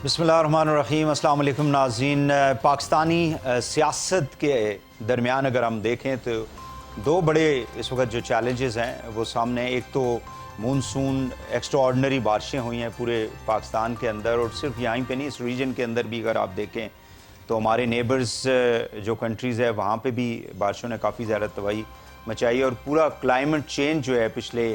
بسم اللہ الرحمن الرحیم۔ السلام علیکم ناظرین۔ پاکستانی سیاست کے درمیان اگر ہم دیکھیں تو دو بڑے اس وقت جو چیلنجز ہیں وہ سامنے، ایک تو مونسون ایکسٹرا آرڈنری بارشیں ہوئی ہیں پورے پاکستان کے اندر، اور صرف یہیں پہ نہیں، اس ریجن کے اندر بھی اگر آپ دیکھیں تو ہمارے نیبرز جو کنٹریز ہے وہاں پہ بھی بارشوں نے کافی زیادہ تباہی مچائی، اور پورا کلائمیٹ چینج جو ہے پچھلے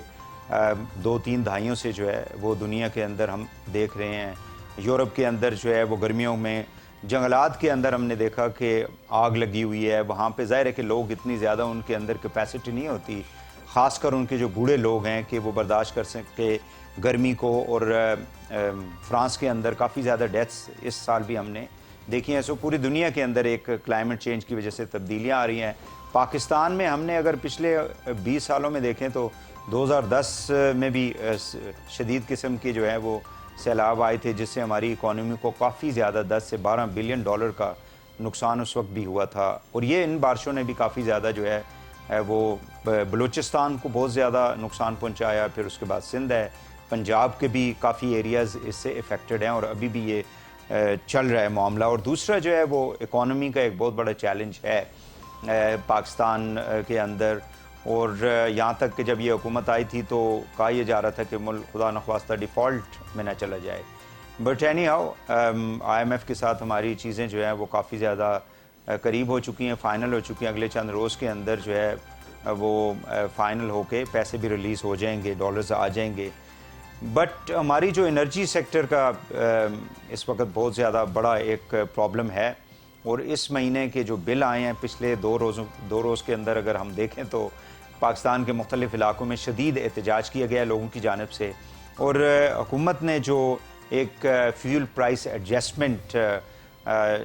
2-3 دہائیوں سے جو ہے وہ دنیا کے اندر ہم دیکھ رہے ہیں۔ یورپ کے اندر جو ہے وہ گرمیوں میں جنگلات کے اندر ہم نے دیکھا کہ آگ لگی ہوئی ہے، وہاں پہ ظاہر ہے کہ لوگ اتنی زیادہ ان کے اندر کیپیسٹی نہیں ہوتی، خاص کر ان کے جو بوڑھے لوگ ہیں کہ وہ برداشت کر سکے گرمی کو، اور فرانس کے اندر کافی زیادہ ڈیتھس اس سال بھی ہم نے دیکھی ہیں۔ سو پوری دنیا کے اندر ایک کلائمیٹ چینج کی وجہ سے تبدیلیاں آ رہی ہیں۔ پاکستان میں ہم نے اگر پچھلے 20 سالوں میں دیکھیں تو 2010 میں بھی شدید قسم کے جو ہے وہ سیلاب آئے تھے، جس سے ہماری اکانومی کو کافی زیادہ 10 سے 12 بلین ڈالر کا نقصان اس وقت بھی ہوا تھا، اور یہ ان بارشوں نے بھی کافی زیادہ جو ہے وہ بلوچستان کو بہت زیادہ نقصان پہنچایا، پھر اس کے بعد سندھ ہے، پنجاب کے بھی کافی ایریاز اس سے افیکٹڈ ہیں، اور ابھی بھی یہ چل رہا ہے معاملہ۔ اور دوسرا جو ہے وہ اکانومی کا ایک بہت بڑا چیلنج ہے پاکستان کے اندر، اور یہاں تک کہ جب یہ حکومت آئی تھی تو کہا یہ جا رہا تھا کہ ملک خدا نخواستہ ڈیفالٹ میں نہ چلا جائے، but anyhow I M F کے ساتھ ہماری چیزیں جو ہیں وہ کافی زیادہ قریب ہو چکی ہیں، فائنل ہو چکی ہیں۔ اگلے چند روز کے اندر جو ہے وہ فائنل ہو کے پیسے بھی ریلیز ہو جائیں گے، ڈالرز آ جائیں گے، بٹ ہماری جو انرجی سیکٹر کا اس وقت بہت زیادہ بڑا ایک پرابلم ہے، اور اس مہینے کے جو بل آئے ہیں پچھلے دو روز کے اندر اگر ہم دیکھیں تو پاکستان کے مختلف علاقوں میں شدید احتجاج کیا گیا ہے لوگوں کی جانب سے، اور حکومت نے جو ایک فیول پرائس ایڈجسٹمنٹ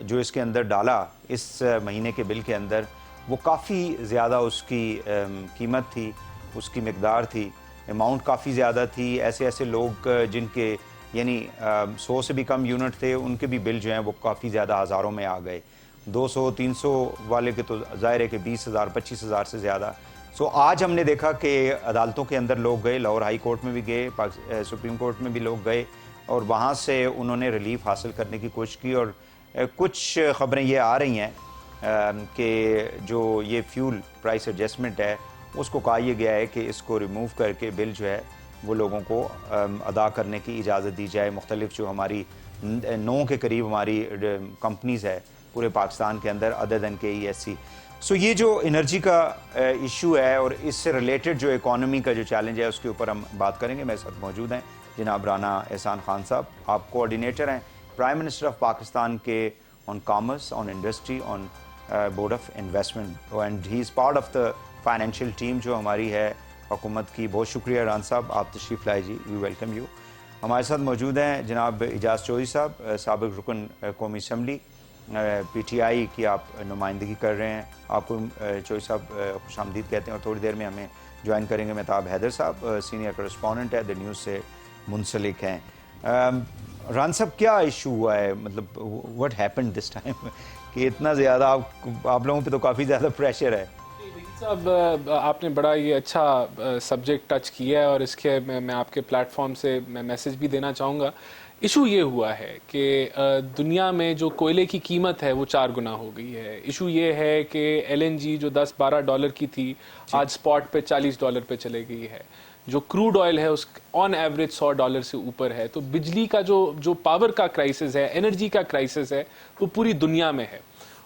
جو اس کے اندر ڈالا اس مہینے کے بل کے اندر، وہ کافی زیادہ اس کی قیمت تھی، اس کی مقدار تھی، اماؤنٹ کافی زیادہ تھی۔ ایسے لوگ جن کے یعنی 100 سے بھی کم یونٹ تھے، ان کے بھی بل جو ہیں وہ کافی زیادہ ہزاروں میں آ گئے، 200-300 والے کے تو ظاہر ہے کہ 20,000 25,000 سے زیادہ۔ سو آج ہم نے دیکھا کہ عدالتوں کے اندر لوگ گئے، لاہور ہائی کورٹ میں بھی گئے، سپریم کورٹ میں بھی لوگ گئے، اور وہاں سے انہوں نے ریلیف حاصل کرنے کی کوشش کی، اور کچھ خبریں یہ آ رہی ہیں کہ جو یہ فیول پرائس ایڈجسٹمنٹ ہے اس کو کہا یہ گیا ہے کہ اس کو ریموو کر کے بل جو ہے وہ لوگوں کو ادا کرنے کی اجازت دی جائے۔ مختلف جو ہماری 9 کے قریب ہماری کمپنیز ہے پورے پاکستان کے اندر ادر دین کے ای ایس سی۔ سو یہ جو انرجی کا ایشو ہے اور اس سے ریلیٹڈ جو اکانومی کا جو چیلنج ہے اس کے اوپر ہم بات کریں گے۔ میرے ساتھ موجود ہیں جناب رانا احسان خان صاحب، آپ کوآرڈینیٹر ہیں پرائم منسٹر آف پاکستان کے on commerce, on industry, on board of investment, and he is part of the financial team جو ہماری ہے حکومت کی۔ بہت شکریہ ران صاحب، آپ تشریف لائے جی، وی ویلکم یو۔ ہمارے ساتھ موجود ہیں جناب اعجاز چودھری صاحب، سابق رکن قومی اسمبلی، پی ٹی آئی کی آپ نمائندگی کر رہے ہیں، آپ کو چودھری صاحب خوش آمدید کہتے ہیں، اور تھوڑی دیر میں ہمیں جوائن کریں گے مہتاب حیدر صاحب، سینئر کرسپونڈنٹ ہے، دا نیوز سے منسلک ہیں۔ ران صاحب، کیا ایشو ہوا ہے، مطلب واٹ ہیپنڈ دس ٹائم کہ اتنا زیادہ آپ لوگوں پہ تو کافی زیادہ پریشر ہے؟ صاحب، آپ نے بڑا یہ اچھا سبجیکٹ ٹچ کیا ہے، اور اس کے میں آپ کے پلیٹ فارم سے میں میسج بھی دینا چاہوں گا۔ ایشو یہ ہوا ہے کہ دنیا میں جو کوئلے کی قیمت ہے وہ 4 گنا ہو گئی ہے۔ ایشو یہ ہے کہ ایل این جی جو $10-12 کی تھی آج سپاٹ پہ $40 پہ چلے گئی ہے۔ جو کروڈ آئل ہے اس آن ایوریج $100 سے اوپر ہے۔ تو بجلی کا جو پاور کا کرائسس ہے، انرجی کا کرائسس ہے، وہ پوری دنیا میں ہے۔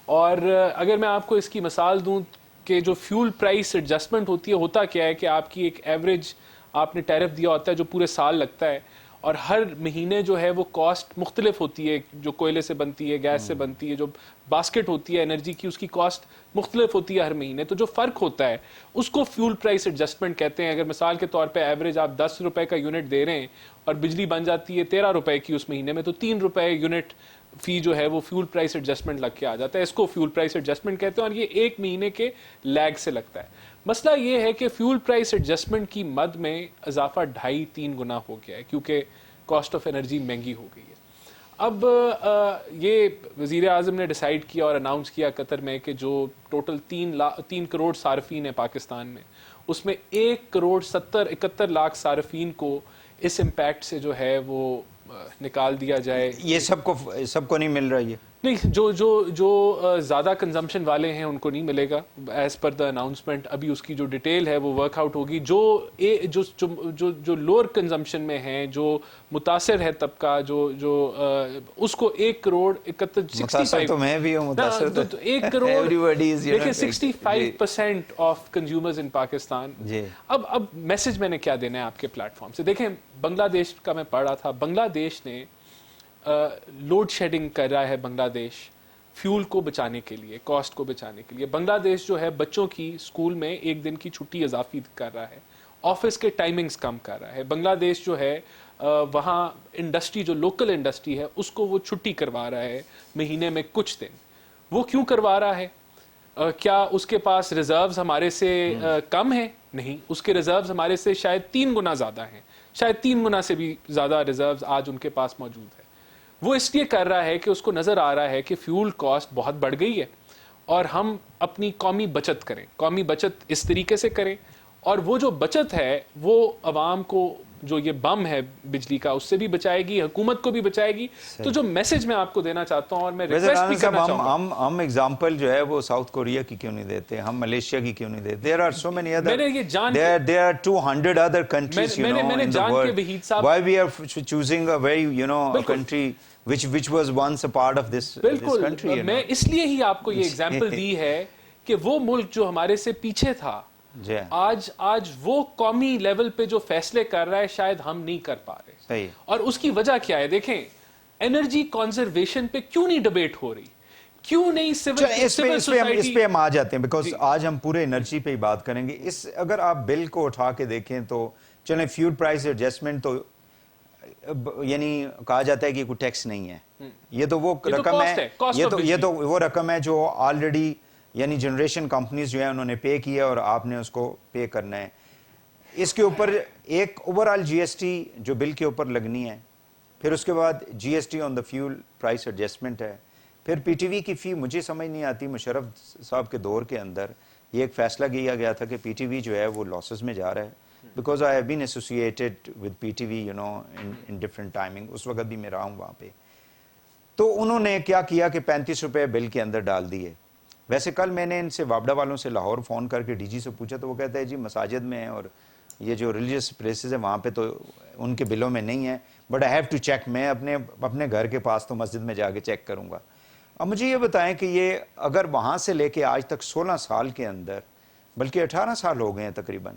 اور اگر میں آپ کو اس کی مثال دوں کہ جو فیول پرائس ایڈجسٹمنٹ ہوتی ہے، ہوتا کیا ہے کہ آپ کی ایک ایوریج آپ نے ٹیرف دیا ہوتا ہے جو پورے سال لگتا ہے، اور ہر مہینے جو ہے وہ کاسٹ مختلف ہوتی ہے، جو کوئلے سے بنتی ہے، گیس سے بنتی ہے، جو باسکٹ ہوتی ہے انرجی کی، اس کی کاسٹ مختلف ہوتی ہے ہر مہینے۔ تو جو فرق ہوتا ہے اس کو فیول پرائس ایڈجسٹمنٹ کہتے ہیں۔ اگر مثال کے طور پہ ایوریج آپ $10 کا یونٹ دے رہے ہیں اور بجلی بن جاتی ہے $13 کی اس مہینے میں، تو $3 یونٹ فی جو ہے وہ فیول پرائس ایڈجسٹمنٹ لگ کے آ جاتا ہے۔ اس کو فیول پرائس ایڈجسٹمنٹ کہتے ہیں، اور یہ 1 مہینے کے لیگ سے لگتا ہے۔ مسئلہ یہ ہے کہ فیول پرائس ایڈجسٹمنٹ کی مد میں اضافہ 2.5-3 گنا ہو گیا ہے، کیونکہ کاسٹ آف انرجی مہنگی ہو گئی ہے۔ اب یہ وزیر اعظم نے ڈیسائیڈ کیا اور اناؤنس کیا قطر میں کہ جو ٹوٹل 3 کروڑ صارفین ہیں پاکستان میں، اس میں 1.71 کروڑ صارفین کو اس امپیکٹ سے جو ہے وہ نکال دیا جائے. یہ سب کو نہیں مل رہا یہ. نہیں, جو زیادہ کنزمپشن والے ہیں ان کو نہیں ملے گا ایز پر دا اناؤنسمنٹ. ابھی اس کی جو ڈیٹیل ہے وہ ورک آؤٹ ہوگی. جو لوور کنزمپشن میں ہیں, جو متاثر ہے طبقہ, جو اس کو 1 کروڑ 65 تو میں بھی ہوں متاثر, تو 1 کروڑ دیکھیں 65% آف کنزیومرز ان پاکستان. اب میسج میں نے کیا دینا ہے آپ کے پلیٹ فارم سے. دیکھیں, بنگلہ دیش کا میں پڑھ رہا تھا, بنگلہ دیش نے لوڈ شیڈنگ کر رہا ہے. بنگلہ دیش فیول کو بچانے کے لیے, کاسٹ کو بچانے کے لیے, بنگلہ دیش جو ہے بچوں کی اسکول میں 1 دن کی چھٹی اضافی کر رہا ہے, آفس کے ٹائمنگز کم کر رہا ہے. بنگلہ دیش جو ہے وہاں انڈسٹری, جو لوکل انڈسٹری ہے, اس کو وہ چھٹی کروا رہا ہے مہینے میں کچھ دن. وہ کیوں کروا رہا ہے؟ کیا اس کے پاس ریزروز ہمارے سے کم ہیں؟ نہیں, اس کے ریزروز ہمارے سے شاید 3 گنا زیادہ ہیں, شاید 3 گنا سے بھی زیادہ ریزروز آج ان کے پاس موجود ہے. وہ اس لیے کر رہا ہے کہ اس کو نظر آ رہا ہے کہ فیول کاسٹ بہت بڑھ گئی ہے اور ہم اپنی قومی بچت کریں, قومی بچت اس طریقے سے کریں, اور وہ جو بچت ہے وہ عوام کو جو یہ بم ہے بجلی کا اس سے بھی بچائے گی, حکومت کو بھی بچائے گی. تو جو میسج میں آپ کو دینا چاہتا ہوں, اور میں ریکویسٹ بھی کرنا چاہوں گا, ہم ایگزامپل جو ہے وہ ساؤتھ کوریا کی کیوں نہیں دیتے, ہم ملیشیا کی کیوں نہیں دیتے. there are so many other, there are 200 other countries, you know, in the world. Why we are choosing a very, you know, a country which was once a part of this country. میں اس لیے ہی آپ کو یہ example دی ہے کہ وہ ملک جو ہمارے سے پیچھے تھا, آج وہ قومی لیول پہ جو فیصلے کر رہا ہے شاید ہم نہیں کر پا رہے. اور اس کی وجہ کیا ہے؟ دیکھیں, انرجی کنزرویشن پہ کیوں نہیں ڈیبیٹ ہو رہی, کیوں نہیں سول سوسائٹی. اس پہ ہم آ جاتے ہیں, بیکاز آج ہم پورے انرجی پہ ہی بات کریں گے. اگر آپ بل کو اٹھا کے دیکھیں تو چلیں, فیول پرائز ایڈجسٹمنٹ تو یعنی کہا جاتا ہے کہ کوئی ٹیکس نہیں ہے, یہ تو وہ رقم ہے, یہ تو وہ رقم ہے جو آلریڈی یعنی جنریشن کمپنیز جو ہیں انہوں نے پے کیا اور آپ نے اس کو پے کرنا ہے. اس کے اوپر ایک اوورآل جی ایس ٹی جو بل کے اوپر لگنی ہے, پھر اس کے بعد G S T on the fuel price adjustment ہے, پھر پی ٹی وی کی فی. مجھے سمجھ نہیں آتی, مشرف صاحب کے دور کے اندر یہ ایک فیصلہ کیا گیا تھا کہ پی ٹی وی جو ہے وہ لاسز میں جا رہا ہے, because I have been associated with P T V, you know, in different timing. اس وقت بھی میں رہا ہوں وہاں پہ. تو انہوں نے کیا کیا کہ 35 روپے بل کے اندر ڈال دیے. ویسے کل میں نے ان سے وابڈا والوں سے لاہور فون کر کے ڈی جی سے پوچھا تو وہ کہتا ہے جی مساجد میں ہیں اور یہ جو ریلیجیس پلیسز ہیں وہاں پہ تو ان کے بلوں میں نہیں ہے, but I have to check. میں اپنے گھر کے پاس تو مسجد میں جا کے چیک کروں گا. اب مجھے یہ بتائیں کہ یہ اگر وہاں سے لے کے آج تک 16 سال کے اندر, بلکہ 18 سال ہو گئے ہیں تقریباً,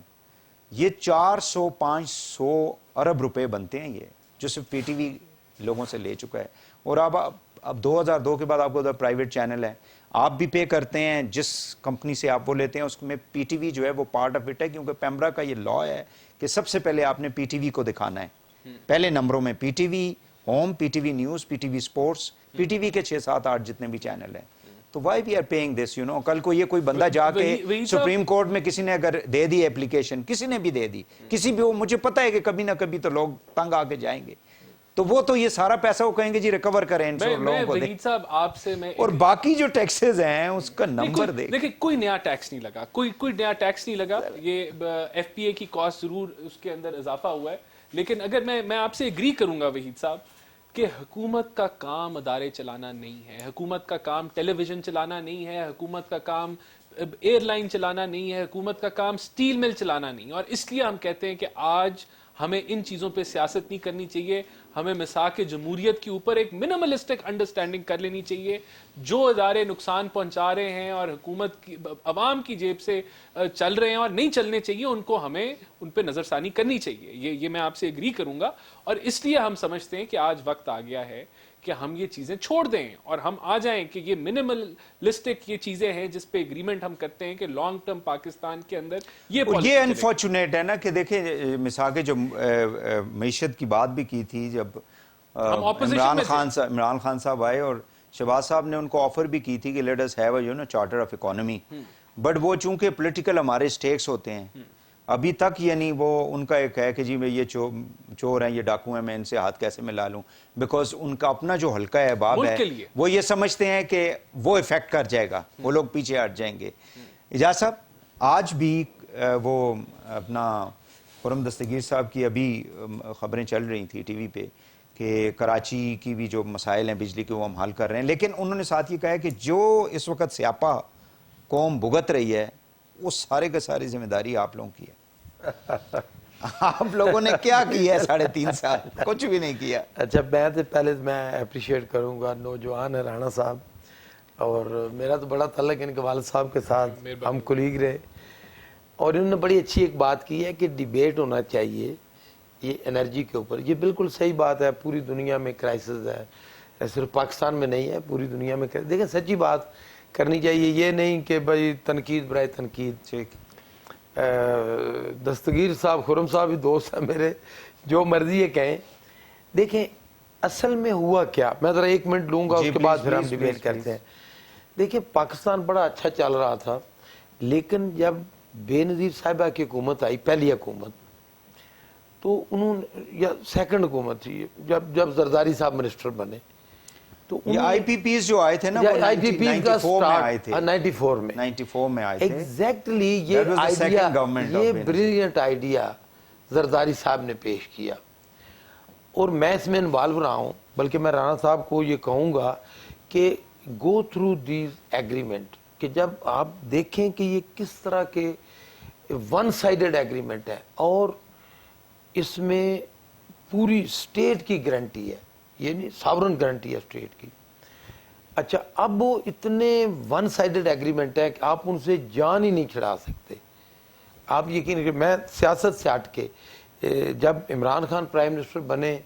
یہ 400-500 ارب روپے بنتے ہیں یہ جو صرف پی ٹی وی لوگوں سے لے چکا ہے. اور اب 2002 کے بعد آپ کو ادھر پرائیویٹ چینل ہے, آپ بھی پے کرتے ہیں جس کمپنی سے آپ وہ لیتے ہیں, اس میں پی ٹی وی جو ہے وہ پارٹ آف اٹ ہے, کیونکہ پیمرا کا یہ لا ہے کہ سب سے پہلے آپ نے پی ٹی وی کو دکھانا ہے پہلے نمبروں میں. P T V home, P T V news, P T V sports, P T V کے 6-7-8 جتنے بھی چینل ہیں. تو why we are paying this, you know. کل کو یہ کوئی بندہ جا کے سپریم کورٹ میں کسی نے اگر دے دی اپلیکیشن, کسی نے بھی دے دی, کسی بھی, مجھے پتا ہے کہ کبھی نہ کبھی تو لوگ تنگ آ کے جائیں گے, تو وہ تو یہ سارا پیسہ وہ کہیں گے جی ریکور کریں ان لوگوں کو دیں. صاحب آپ سے میں, اور باقی جو ٹیکسز ہیں اس کا نمبر دیکھیں, کوئی نیا ٹیکس نہیں لگا, کوئی نیا ٹیکس نہیں لگا. یہ ایف پی اے کی کاسٹ ضرور اس کے اندر اضافہ ہوا ہے, لیکن اگر میں آپ سے ایگری کروں گا وحید صاحب کہ حکومت کا کام ادارے چلانا نہیں ہے, حکومت کا کام ٹیلی ویژن چلانا نہیں ہے, حکومت کا کام ایئر لائن چلانا نہیں ہے, حکومت کا کام سٹیل مل چلانا نہیں ہے. اور اس لیے ہم کہتے ہیں کہ آج ہمیں ان چیزوں پہ سیاست نہیں کرنی چاہیے, ہمیں مساق جمہوریت کے اوپر ایک منملسٹک انڈرسٹینڈنگ کر لینی چاہیے. جو ادارے نقصان پہنچا رہے ہیں اور حکومت کی عوام کی جیب سے چل رہے ہیں اور نہیں چلنے چاہیے, ان کو ہمیں ان پہ نظر ثانی کرنی چاہیے. یہ میں آپ سے ایگری کروں گا, اور اس لیے ہم سمجھتے ہیں کہ آج وقت آ گیا ہے کہ ہم یہ چیزیں چھوڑ دیں اور ہم آ جائیں کہ یہ منملسٹک یہ چیزیں ہیں جس پہ ایگریمنٹ ہم کرتے ہیں کہ لانگ ٹرم پاکستان کے اندر یہ انفارچونیٹ ہے نا کہ دیکھیں مساق جو معیشت کی بات بھی کی تھی جب عمران خان صاحب آئے اور شہباز صاحب نے ان کو آفر بھی کی تھی کہ let us have a, you know, charter of economy, but وہ چونکہ پولیٹیکل ہمارے سٹیکس ہوتے ہیں ابھی تک, یعنی وہ ان کا ایک ہے کہ جی یہ چور ہیں, یہ ڈاکو ہیں, میں ان سے ہاتھ کیسے ملا لوں, بیکاز ان کا اپنا جو حلقہ ہے باب ہے وہ یہ سمجھتے ہیں کہ وہ افیکٹ کر جائے گا, وہ لوگ پیچھے ہٹ جائیں گے. اجاز صاحب, آج بھی وہ اپنا خرم دستگیر صاحب کی ابھی خبریں چل رہی تھی ٹی وی پہ کہ کراچی کی بھی جو مسائل ہیں بجلی کے وہ ہم حل کر رہے ہیں، لیکن انہوں نے ساتھ یہ کہا ہے کہ جو اس وقت سیاپا قوم بھگت رہی ہے وہ سارے کا ساری ذمہ داری آپ لوگوں کی ہے۔ آپ لوگوں نے کیا کیا ہے 3.5 سال؟ کچھ بھی نہیں کیا۔ اچھا، میں تو پہلے میں اپریشیٹ کروں گا نوجوان ہے رانا صاحب، اور میرا تو بڑا تعلق ان کے والد صاحب کے ساتھ، ہم کولیگ رہے، اور انہوں نے بڑی اچھی ایک بات کی ہے کہ ڈیبیٹ ہونا چاہیے یہ انرجی کے اوپر۔ یہ بالکل صحیح بات ہے، پوری دنیا میں کرائسس ہے، صرف پاکستان میں نہیں ہے، پوری دنیا میں۔ دیکھیں سچی بات کرنی چاہیے، یہ نہیں کہ بھائی تنقید برائے تنقید۔ ٹھیک، دستگیر صاحب، خرم صاحب بھی دوست ہیں میرے، جو مرضی یہ کہیں۔ دیکھیں اصل میں ہوا کیا، میں ذرا 1 منٹ لوں گا، اس کے بعد پھر ہم ڈیبیٹ کرتے ہیں۔ دیکھیں پاکستان بڑا اچھا چل رہا تھا، لیکن جب بے نظیر صاحبہ کی حکومت آئی، پہلی حکومت، تو انہوں نے، یا سیکنڈ حکومت تھی جب زرداری صاحب منسٹر بنے، تو یہ آئی پی پیز جو آئے تھے نا، وہ آئی پی پی کا 94 میں آئے تھے، 94 میں 94 میں آئے تھے۔ ایگزیکٹلی یہ That was the idea, second government of یہ Benazir۔ بریلینٹ آئیڈیا زرداری صاحب نے پیش کیا، اور میں اس میں انوالو رہا ہوں۔ بلکہ میں رانا صاحب کو یہ کہوں گا کہ گو تھرو دیز ایگریمنٹ، کہ جب آپ دیکھیں کہ یہ کس طرح کے ون سائیڈڈ ایگریمنٹ ہے، اور اس میں پوری اسٹیٹ کی گارنٹی ہے، یہ نہیں ساورن گارنٹی ہے اسٹیٹ کی۔ اچھا، اب وہ اتنے ون سائیڈڈ ایگریمنٹ ہے کہ آپ ان سے جان ہی نہیں چھڑا سکتے۔ آپ یقین کریں، میں سیاست سے ہٹ کے، جب عمران خان پرائم منسٹر بنے،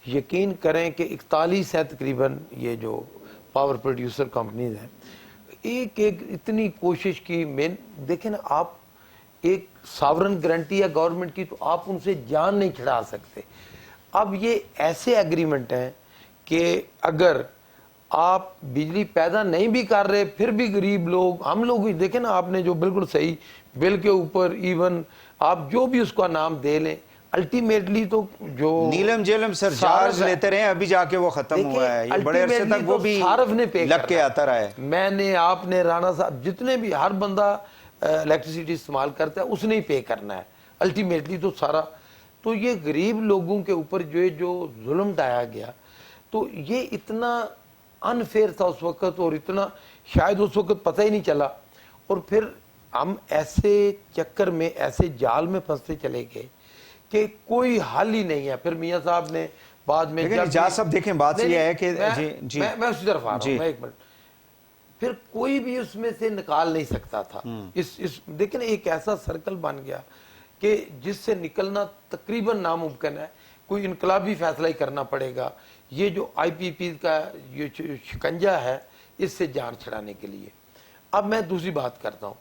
یقین کریں کہ 41 ہیں تقریباً یہ جو پاور پروڈیوسر کمپنیز ہیں، ایک اتنی کوشش کی۔ دیکھیں نا، آپ ایک ساورن گارنٹی ہے گورنمنٹ کی، تو آپ ان سے جان نہیں چھڑا سکتے۔ اب یہ ایسے ایگریمنٹ ہیں کہ اگر آپ بجلی پیدا نہیں بھی کر رہے، پھر بھی غریب لوگ، ہم لوگ ہی دیکھیں نا، آپ نے جو بالکل صحیح، بل کے اوپر ایون آپ جو بھی اس کا نام دے لیں، الٹیمیٹلی تو جو نیلم جیلم سرچارج لیتے رہے، ابھی جا کے وہ ختم ہوا ہے، یہ بڑے عرصے تک وہ بھی لگ کے آتا رہا ہے۔ میں نے، آپ نے، رانا صاحب، جتنے بھی، ہر بندہ الیکٹریسٹی استعمال کرتا ہے اس نے ہی پے کرنا ہے الٹیمیٹلی تو سارا۔ تو یہ غریب لوگوں کے اوپر جو ظلم ڈھایا گیا، تو یہ اتنا انفیئر تھا اس وقت، اور اتنا شاید اس وقت پتہ ہی نہیں چلا، اور پھر ہم ایسے چکر میں، ایسے جال میں پھنستے چلے گئے کہ کوئی حل ہی نہیں ہے۔ پھر میاں صاحب نے بعد میں، لیکن اجاز صاحب دیکھیں، بات یہ ہے کہ میں اسی طرف آ رہا ہوں، میں 1 منٹ، پھر کوئی بھی اس میں سے نکال نہیں سکتا تھا۔ دیکھیں نا، ایک ایسا سرکل بن گیا کہ جس سے نکلنا تقریباً ناممکن ہے، کوئی انقلابی فیصلہ ہی کرنا پڑے گا۔ یہ جو آئی پی پی کا یہ شکنجہ ہے، اس سے جان چھڑانے کے لیے۔ اب میں دوسری بات کرتا ہوں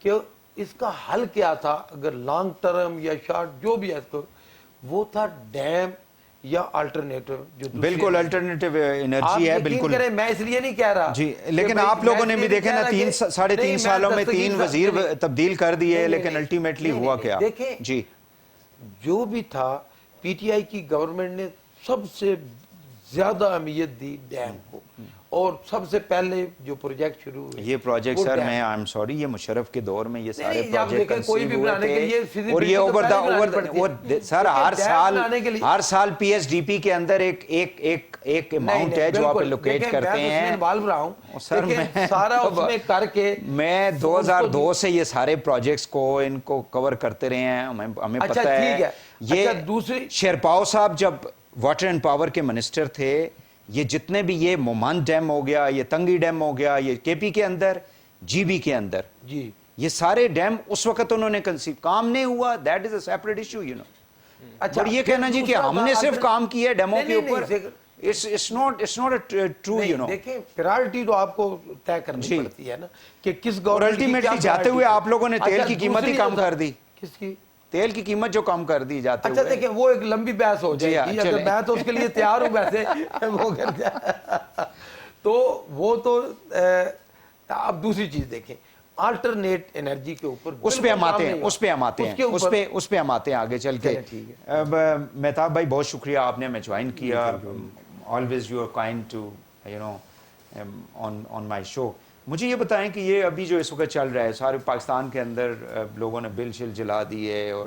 کہ اس کا حل کیا تھا، اگر لانگ ٹرم یا شارٹ جو بھی ہے، تو وہ تھا ڈیم یا الٹرنیٹو، جو بالکل الٹرنیٹو انرجی ہے، بالکل۔ میں اس لیے نہیں کہہ رہا جی، لیکن آپ لوگوں نے بھی دیکھیں نا، 3.5 سالوں میں 3 وزیر تبدیل کر دیے، لیکن الٹیمیٹلی ہوا کیا؟ دیکھیں جی، جو بھی تھا، پی ٹی آئی کی گورنمنٹ نے سب سے زیادہ اہمیت دی ڈیم کو، اور سب سے پہلے جو پروجیکٹ شروع ہوئے، یہ پروجیکٹ سر، میں آئی ایم سوری، یہ مشرف کے دور میں یہ سارے پروجیکٹ کوئی بھی بنانے کے لیے، اور یہ سر ہر سال پی ایس ڈی پی کے اندر ایک اماؤنٹ ہے جو آپ لوکیٹ کرتے ہیں۔ سر سارا اس میں کر کے، میں 2002 سے یہ سارے پروجیکٹس کو ان کو کور کرتے رہے ہیں، ہمیں پتہ ہے۔ یہ دوسری شیرپاؤ صاحب جب واٹر اینڈ پاور کے منسٹر تھے، یہ جتنے بھی یہ مومان ڈیم ہو گیا، یہ تنگی ڈیم ہو گیا، یہ کے پی کے اندر، جی بی کے اندر، جی، یہ سارے ڈیم اس وقت انہوں نے کنسیو، کام نہیں ہوا، that is a separate issue, you know. اچھا، اور یہ کہنا جی کہ ہم نے صرف کام کیا ہے ڈیمو کے اوپر، it's not true, you know۔ دیکھیں پرائورٹی تو آپ کو طے کرنی پڑتی ہے نا، کہ کس اور گورنمنٹ الٹیمیٹلی جاتے ہوئے آپ لوگوں نے تیل کی قیمت ہی کم کر دی۔ کس کی؟ تیل کی قیمت جو کم کر دی جاتے ہوئے۔ اچھا دیکھیں، وہ ایک لمبی بحث ہو جائے گی، اگر میں تو اس کے لیے تیار ہوں ویسے وہ کر جائے تو وہ تو۔ اب دوسری چیز دیکھیں، آلٹرنیٹ انرجی کے اوپر اس پہ ہم آتے ہیں آگے چل کے۔ اب مہتاب بھائی، بہت شکریہ، آپ نے ہمیں جوائن کیا، always you are kind to, you know, on my show۔ مجھے یہ بتائیں کہ یہ ابھی جو اس وقت چل رہا ہے سارے پاکستان کے اندر، لوگوں نے بل شل جلا دیے، اور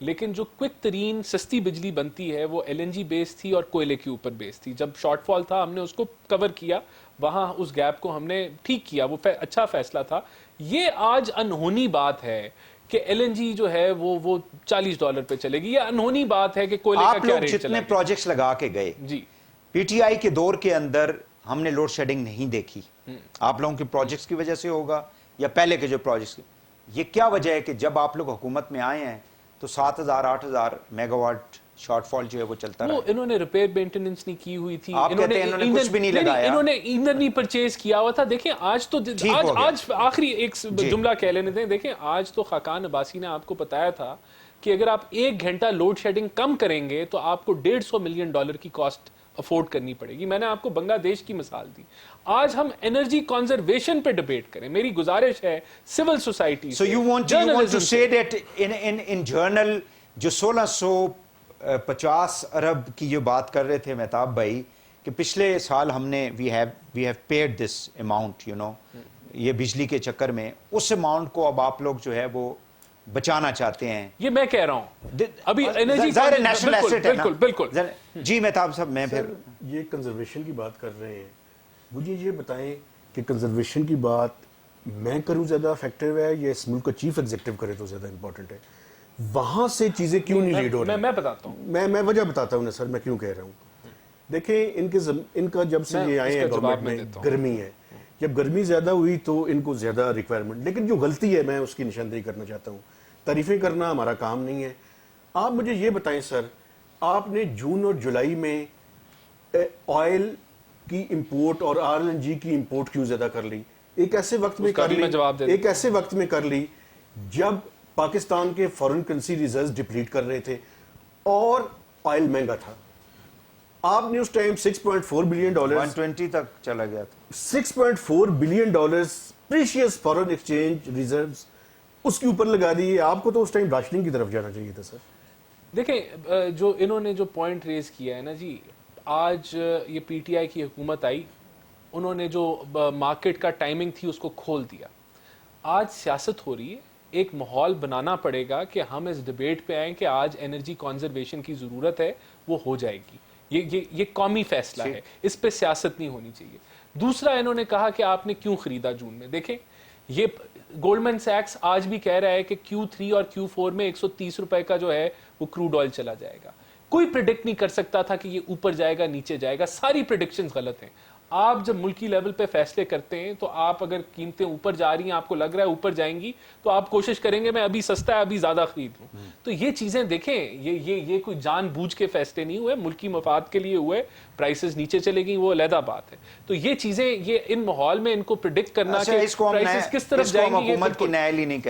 لیکن جو کوئک ترین سستی بجلی بنتی ہے وہ LNG بیس تھی اور کوئلے کے اوپر بیس تھی. جب شارٹ فال تھا ہم نے اس کو کور کیا, وہاں اس گیپ کو ہم نے ٹھیک کیا, وہ اچھا فیصلہ تھا. یہ آج انہونی بات ہے کہ LNG جو ہے وہ $40 پہ چلے گی. یہ انہونی بات ہے کہ کوئلے کا آپ کیا لوگ ریٹ چلا جتنے گیا. پروجیکٹس لگا کے گئے, جی PTI کے دور کے اندر ہم نے لوڈ شیڈنگ نہیں دیکھی. آپ لوگوں کے پروجیکٹس کی وجہ سے ہوگا یا پہلے کے جو پروجیکٹس, یہ کیا وجہ ہے کہ جب آپ لوگ حکومت میں آئے ہیں تو 7,000-8,000 میگا واٹ شارٹ فال جو ہے وہ چلتا رہا؟ انہوں نے ریپیئر مینٹیننس نہیں کی ہوئی تھی. آپ کہتے ہیں انہوں نے کچھ بھی نہیں لگایا. انہوں نے ایندھن نہیں پرچیز کیا ہوا تھا. دیکھیں آج تو آج آخری ایک جملہ کہہ لینے دیں. دیکھیں آج تو خاقان عباسی نے آپ کو بتایا تھا کہ اگر آپ 1 گھنٹہ لوڈ شیڈنگ کم کریں گے تو آپ کو $150 ملین کی کاسٹ افورڈ کرنی پڑے گی. میں نے آپ کو بنگلہ دیش کی مثال دی. آج ہم انرجی کنزرویشن پہ ڈیبیٹ کریں. میری گزارش ہے civil society So you want to say that in journal جو 1650 ارب کی جو بات کر رہے تھے مہتاب بھائی کہ پچھلے سال ہم نے we have paid this amount, یہ بجلی کے چکر میں, اس اماؤنٹ کو اب آپ لوگ جو ہے وہ بچانا چاہتے ہیں. یہ میں کہہ رہا ہوں ابھی انرجی نیشنل ایسٹ ہے نا. بالکل. جی مہتاب صاحب, میں پھر یہ کنزرویشن کی بات کر رہے ہیں, مجھے یہ بتائیں کہ کنزرویشن کی بات میں کروں زیادہ افیکٹو ہے یا اس ملک کا چیف ایگزیکٹو کرے تو زیادہ امپورٹنٹ ہے؟ وہاں سے چیزیں کیوں نہیں لیڈ ہو رہی؟ میں بتاتا ہوں, میں وجہ بتاتا ہوں نا سر, میں کیوں کہہ رہا ہوں. دیکھیں ان کا جب سے یہ آئے ہیں گورنمنٹ میں, گرمی ہے, جب گرمی زیادہ ہوئی تو ان کو زیادہ ریکوائرمنٹ, لیکن جو غلطی ہے میں اس کی نشاندہی کرنا چاہتا ہوں. تعریفیں کرنا ہمارا کام نہیں ہے. آپ مجھے یہ بتائیں سر, آپ نے جون اور جولائی میں آئل کی امپورٹ اور RLNG کی امپورٹ کیوں زیادہ کر لی؟ ایک ایسے وقت میں کر لی جب پاکستان کے فورن کرنسی ریزروز ڈپلیٹ کر رہے تھے اور آئل مہنگا تھا. آپ نے اس ٹائم $6.4 بلین 120 تک چلا گیا تھا. $6.4 billion precious foreign exchange reserves اس کے اوپر لگا دیے. آپ کو تو اس ٹائم راشننگ کی طرف جانا چاہیے تھا سر. دیکھیں جو انہوں نے جو پوائنٹ ریز کیا ہے نا جی, آج یہ PTI کی حکومت آئی, انہوں نے جو مارکیٹ کا ٹائمنگ تھی اس کو کھول دیا. آج سیاست ہو رہی ہے, ایک ماحول بنانا پڑے گا کہ ہم اس ڈیبیٹ پہ آئیں کہ آج انرجی کنزرویشن کی ضرورت ہے, وہ ہو جائے گی. یہ قومی فیصلہ ہے, اس پہ سیاست نہیں ہونی چاہیے. دوسرا انہوں نے کہا کہ آپ نے کیوں خریدا جون میں. دیکھیں یہ گولڈمن سیکس آج بھی کہہ رہا ہے کہ Q3 اور Q4 میں $130 کا جو ہے وہ کروڈ آئل چلا جائے گا. کوئی پریڈکٹ نہیں کر سکتا تھا کہ یہ اوپر جائے گا نیچے جائے گا. ساری پریڈکشنز غلط ہیں. آپ جب ملکی لیول پہ فیصلے کرتے ہیں تو آپ اگر قیمتیں اوپر جا رہی ہیں, آپ کو لگ رہا ہے اوپر جائیں گی, تو آپ کوشش کریں گے میں ابھی سستا ہے ابھی زیادہ خرید لوں. تو یہ چیزیں دیکھیں, یہ کوئی جان بوجھ کے فیصلے نہیں ہوئے, ملکی مفاد کے لیے ہوئے. پرائسز نیچے چلے گی وہ علیحدہ بات ہے. تو یہ چیزیں یہ ان ماحول میں ان کو پریڈکٹ کرنا کہ پرائسز کس طرف جائیں گی, حکومت کی نائل ہی نہیں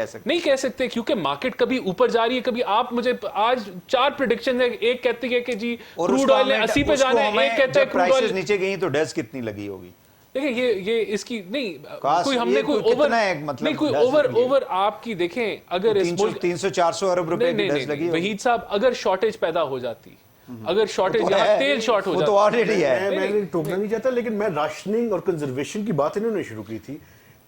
کہہ سکتے کیونکہ مارکیٹ کبھی اوپر جا رہی ہے کبھی. آپ مجھے آج 4 پریڈکشن ہے, ایک کہتی ہے کہ جی کروڈ آئل 80 پہ جانا ہے, ایک کہتا ہے کروڈ آئل نیچے گئی تو ڈیز کتنی لگی ہوگی. دیکھیں یہ اس کی نہیں کوئی ہم نے کوئی اوور نہیں کوئی اوور آپ کی دیکھیں اگر 300-400 ارب روپے کی ڈیز لگی. وحید صاحب اگر شارٹیج پیدا ہو جاتی, اگر شارٹیج یہاں تیل شارٹ ہو جاتا, وہ تو آلریڈی ہے. میں ٹوکنا نہیں چاہتا, لیکن میں راشننگ اور کنزرویشن کی بات انہوں نے شروع کی تھی,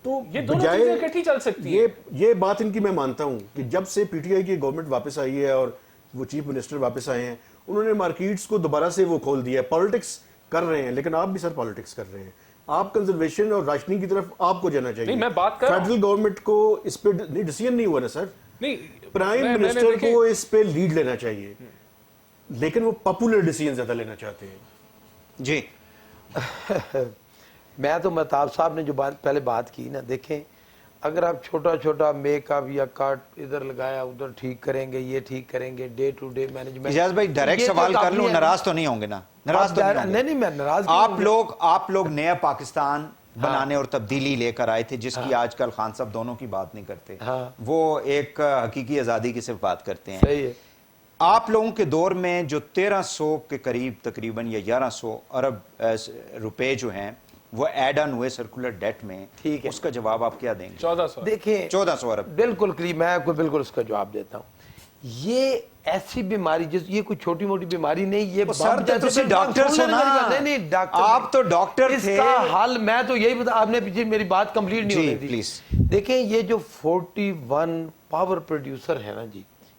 تو یہ دونوں چیزیں اکٹھی چل سکتی ہیں. یہ بات ان کی میں مانتا ہوں کہ جب سے PTI کی گورنمنٹ واپس آئی ہے اور وہ چیف منسٹر واپس آئے ہیں, انہوں نے مارکیٹس کو دوبارہ سے وہ کھول دیا ہے. پالیٹکس کر رہے ہیں, لیکن آپ بھی سر پالیٹکس کر رہے ہیں. آپ کنزرویشن اور راشننگ کی طرف آپ کو جانا چاہیے. نہیں میں بات کر رہا ہوں فیڈرل گورنمنٹ کو اس پہ ڈیسیژن نہیں ہوا نا سر. نہیں پرائم منسٹر کو اس پہ لیڈ لینا چاہیے, لیکن وہ پاپولر ڈیسیژن زیادہ لینا چاہتے ہیں. جی میں تو مہتاب صاحب نے جو پہلے بات کی نا, دیکھیں اگر آپ چھوٹا چھوٹا میک اپ یا کٹ ادھر لگایا ادھر ٹھیک کریں گے, یہ ٹھیک کریں گے, ڈے ٹو ڈے مینجمنٹ. اجاز بھائی ڈائریکٹ سوال کر لوں, ناراض تو نہیں ہوں گے نا؟ ناراض تو نہیں میں ناراض. آپ لوگ نیا پاکستان بنانے اور تبدیلی لے کر آئے تھے, جس کی آج کل خان صاحب دونوں کی بات نہیں کرتے, وہ ایک حقیقی آزادی کی صرف بات کرتے ہیں. صحیح ہے. آپ لوگوں کے دور میں جو 1300 کے قریب تقریباً یا 1100 ارب روپے جو ہیں وہ ایڈ آن ہوئے سرکولر ڈیٹ میں, ٹھیک ہے, اس کا جواب آپ کیا دیں گے؟ 1400. دیکھیں 1400 ارب بالکل قریب. میں آپ کو بالکل اس کا جواب دیتا ہوں. یہ ایسی بیماری یہ کوئی چھوٹی موٹی بیماری نہیں, یہ آپ تو ڈاکٹر تھے. اس کا حل میں تو یہی بتا, آپ نے پیچھے میری بات کمپلیٹ نہیں ہوئی تھی. دیکھیں یہ جو 41 پاور پروڈیوسر ہے نا جی,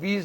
20